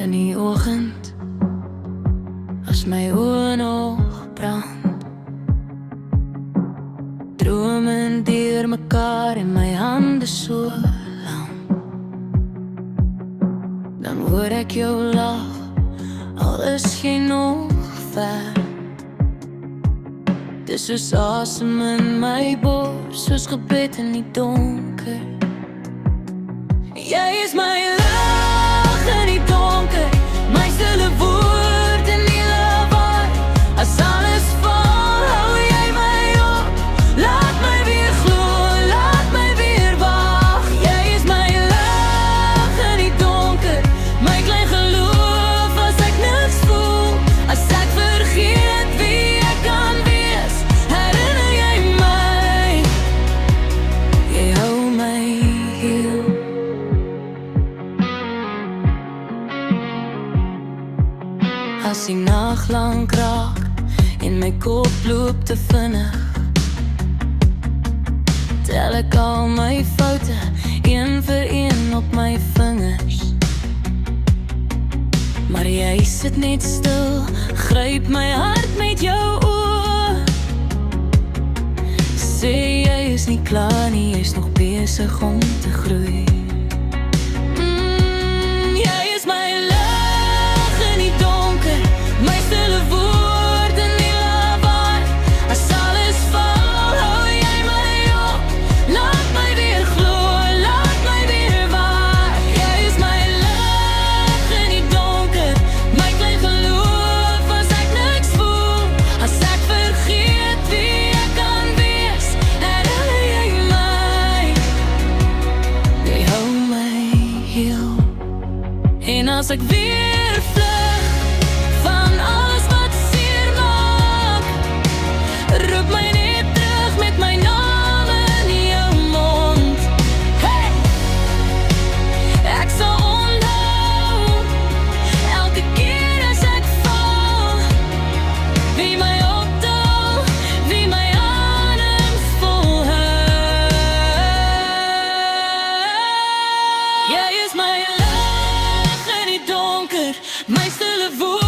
in die oggend, as my oë nog brand, drome deur mekaar en my hande so lam, dan hoor ek jou lag, al is jy nog ver. Dis soos asem in my bors, soos gebed in die donker. Jy is my lig in die donker, my stille woord in die lawaai. As alles val, hou jy my op, laat my weer glo, laat my weer wag. Jy is my lig in die donker, my klein geloof as ek niks voel. As ek vergeet wie ek kan wees, herinner jy my. Jy hou my heel. As die nag lang raak en my kop loop te vinnig, tel ek al my foute een vir een op my vingers. Maar jy sit net stil, gryp my hart met jou oë, sê jy is nie klaar nie, jy's nog besig om te groei. En as ek weer vlug van alles wat seer maak, roep my net terug met my naam in jou mond. Hey! Ek sal onthou, elke keer as ek val, wie my optel, wie my adem volhou. Jy is my donker, my stille woord.